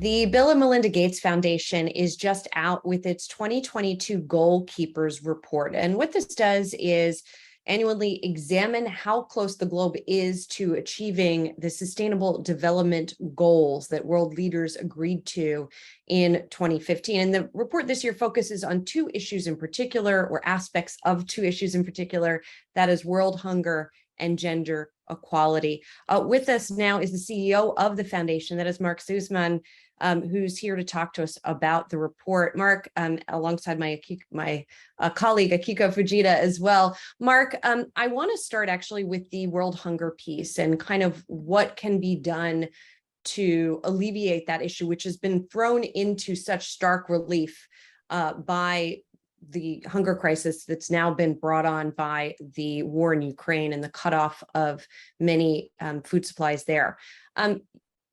The Bill and Melinda Gates Foundation is just out with its 2022 Goalkeepers Report. And what this does is annually examine how close the globe is to achieving the sustainable development goals that world leaders agreed to in 2015. And the report this year focuses on two issues in particular, or aspects of two issues in particular, that is world hunger and gender equality. With us now is the CEO of the foundation, that is Mark Suzman, who's here to talk to us about the report. Mark, alongside my colleague Akiko Fujita as well. Mark, I want to start actually with the world hunger piece and kind of what can be done to alleviate that issue, which has been thrown into such stark relief by the hunger crisis that's now been brought on by the war in Ukraine and the cutoff of many food supplies there.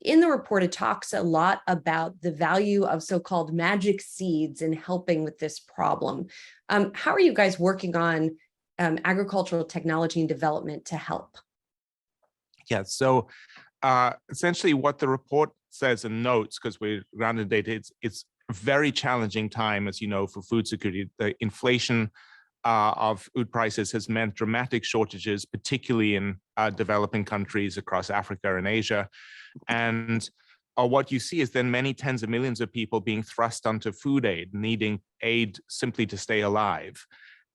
In the report, it talks a lot about the value of so-called magic seeds in helping with this problem. How are you guys working on agricultural technology and development to help? Yeah, so essentially what the report says and notes, because we're grounded in data, it's a very challenging time, as you know, for food security. The inflation of food prices has meant dramatic shortages, particularly in developing countries across Africa and Asia. And what you see is then many tens of millions of people being thrust onto food aid, needing aid simply to stay alive.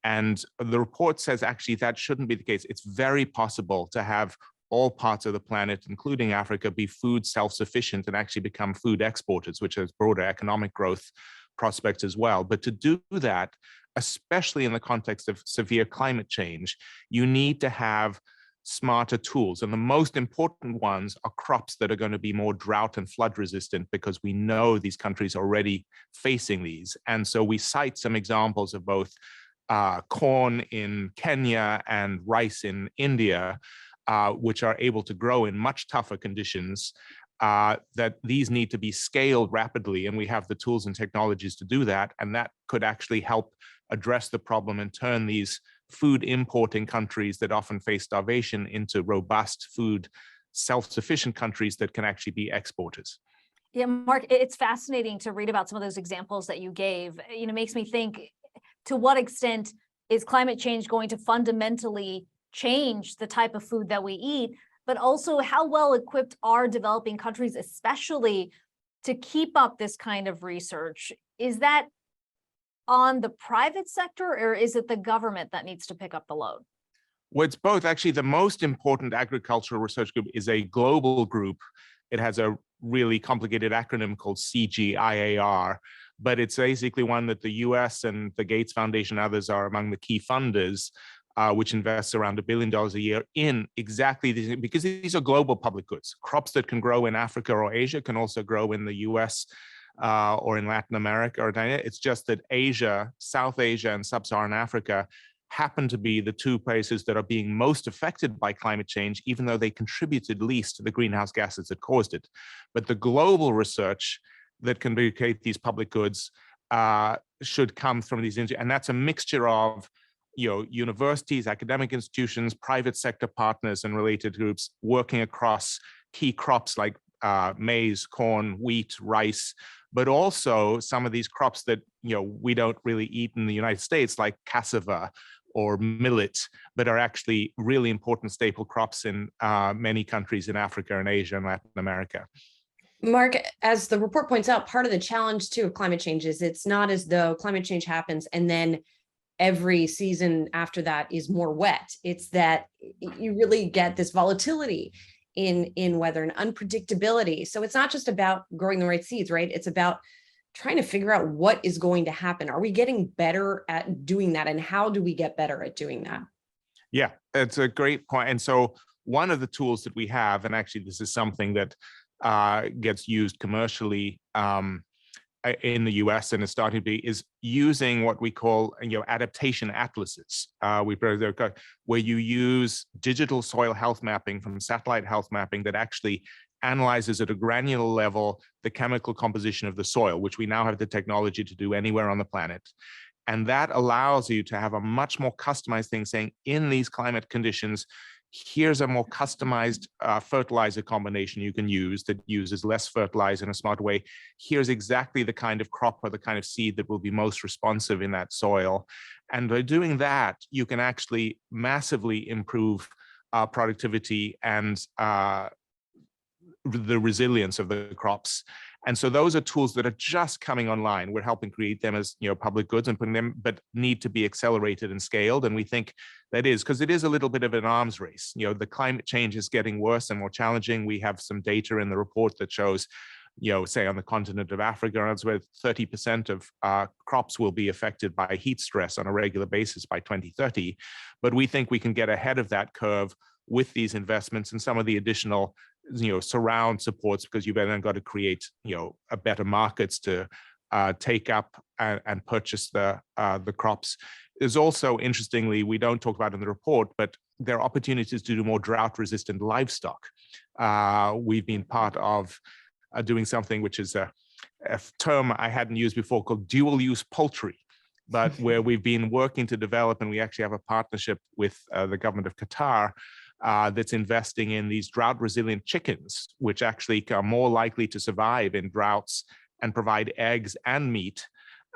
And the report says actually that shouldn't be the case. It's very possible to have all parts of the planet, including Africa, be food self-sufficient and actually become food exporters, which has broader economic growth prospects as well. But to do that, especially in the context of severe climate change, you need to have smarter tools. And the most important ones are crops that are going to be more drought and flood resistant, because we know these countries are already facing these. And so we cite some examples of both corn in Kenya and rice in India, which are able to grow in much tougher conditions, that these need to be scaled rapidly. And we have the tools and technologies to do that. And that could actually help address the problem and turn these food importing countries that often face starvation into robust food self-sufficient countries that can actually be exporters. Yeah, Mark, it's fascinating to read about some of those examples that you gave. You know, makes me think, to what extent is climate change going to fundamentally change the type of food that we eat, but also how well equipped are developing countries, especially to keep up this kind of research? Is that on the private sector, or is it the government that needs to pick up the load? Well, it's both. Actually, the most important agricultural research group is a global group. It has a really complicated acronym called CGIAR, but it's basically one that the US and the Gates Foundation and others are among the key funders, which invests around $1 billion a year in exactly these, because these are global public goods. Crops that can grow in Africa or Asia can also grow in the US or in Latin America or China. It's just that Asia, South Asia, and Sub-Saharan Africa happen to be the two places that are being most affected by climate change, even though they contributed least to the greenhouse gases that caused it. But the global research that can create these public goods should come from these, and that's a mixture of universities, academic institutions, private sector partners, and related groups working across key crops like maize, corn, wheat, rice, but also some of these crops that we don't really eat in the United States, like cassava or millet, but are actually really important staple crops in many countries in Africa and Asia and Latin America. Mark, as the report points out, part of the challenge too of climate change is it's not as though climate change happens and then every season after that is more wet. It's that you really get this volatility in weather and unpredictability. So it's not just about growing the right seeds, right? It's about trying to figure out what is going to happen. Are we getting better at doing that? And how do we get better at doing that? Yeah, it's a great point. And so one of the tools that we have, and actually this is something that gets used commercially in the US and is starting to be, is using what we call adaptation atlases, where you use digital soil health mapping from satellite health mapping that actually analyzes at a granular level the chemical composition of the soil, which we now have the technology to do anywhere on the planet. And that allows you to have a much more customized thing saying, in these climate conditions, Here's a more customized fertilizer combination you can use that uses less fertilizer in a smart way. Here's exactly the kind of crop or the kind of seed that will be most responsive in that soil. And by doing that, you can actually massively improve productivity and the resilience of the crops. And so those are tools that are just coming online. We're helping create them as public goods and putting them, but need to be accelerated and scaled. And we think that is because it is a little bit of an arms race. The climate change is getting worse and more challenging. We have some data in the report that shows, say on the continent of Africa, where 30% of crops will be affected by heat stress on a regular basis by 2030. But we think we can get ahead of that curve with these investments and some of the additional surround supports, because you've then got to create a better markets to take up and purchase the crops. There's also, interestingly, we don't talk about in the report, but there are opportunities to do more drought resistant livestock. We've been part of doing something which is a term I hadn't used before called dual use poultry, but where we've been working to develop, and we actually have a partnership with the government of Qatar that's investing in these drought resilient chickens, which actually are more likely to survive in droughts and provide eggs and meat.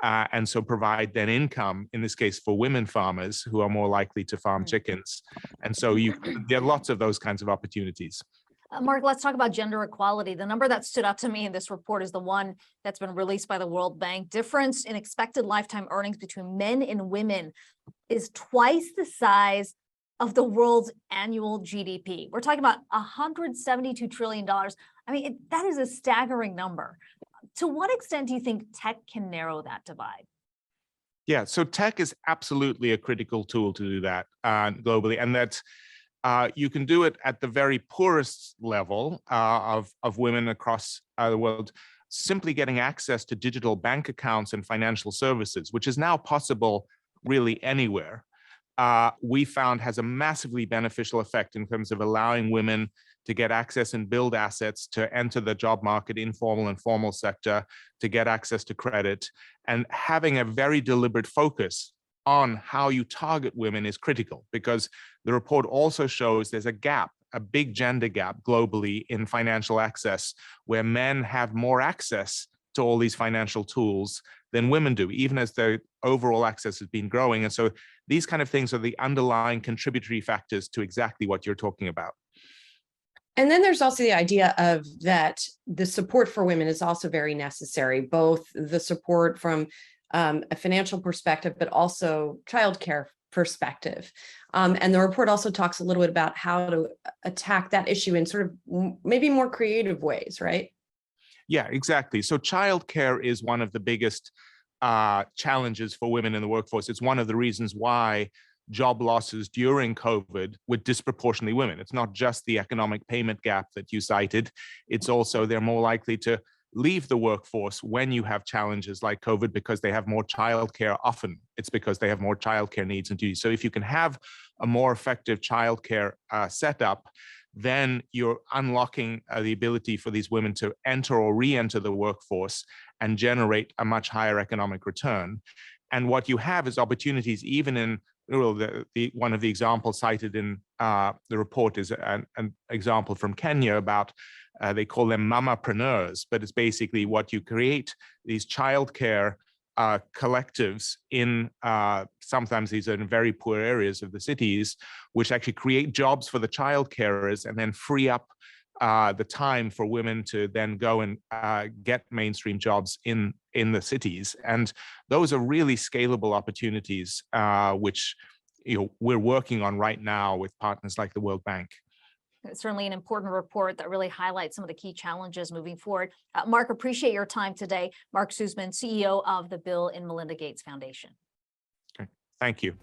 And so provide then income, in this case for women farmers who are more likely to farm chickens. And so there are lots of those kinds of opportunities. Mark, let's talk about gender equality. The number that stood out to me in this report is the one that's been released by the World Bank. Difference in expected lifetime earnings between men and women is twice the size of the world's annual GDP. We're talking about $172 trillion. I mean, that is a staggering number. To what extent do you think tech can narrow that divide? Yeah, so tech is absolutely a critical tool to do that globally, and that you can do it at the very poorest level of women across the world, simply getting access to digital bank accounts and financial services, which is now possible really anywhere. We found has a massively beneficial effect in terms of allowing women to get access and build assets, to enter the job market, informal and formal sector, to get access to credit, and having a very deliberate focus on how you target women is critical, because the report also shows there's a gap, a big gender gap globally in financial access, where men have more access to all these financial tools than women do, even as the overall access has been growing. And so these kind of things are the underlying contributory factors to exactly what you're talking about. And then there's also the idea of that the support for women is also very necessary, both the support from a financial perspective, but also childcare perspective. And the report also talks a little bit about how to attack that issue in sort of maybe more creative ways, right? Yeah, exactly. So childcare is one of the biggest challenges for women in the workforce. It's one of the reasons why job losses during COVID were disproportionately women. It's not just the economic payment gap that you cited. It's also they're more likely to leave the workforce when you have challenges like COVID because they have more childcare. Often it's because they have more childcare needs and duties. So if you can have a more effective childcare setup, then you're unlocking the ability for these women to enter or re-enter the workforce and generate a much higher economic return. And what you have is opportunities even in one of the examples cited in the report is an example from Kenya about they call them mamapreneurs, but it's basically what you create these childcare collectives in sometimes these are in very poor areas of the cities, which actually create jobs for the child carers and then free up the time for women to then go and get mainstream jobs in the cities. And those are really scalable opportunities, which we're working on right now with partners like the World Bank. It's certainly an important report that really highlights some of the key challenges moving forward. Mark, appreciate your time today. Mark Suzman, CEO of the Bill and Melinda Gates Foundation. Okay. Thank you.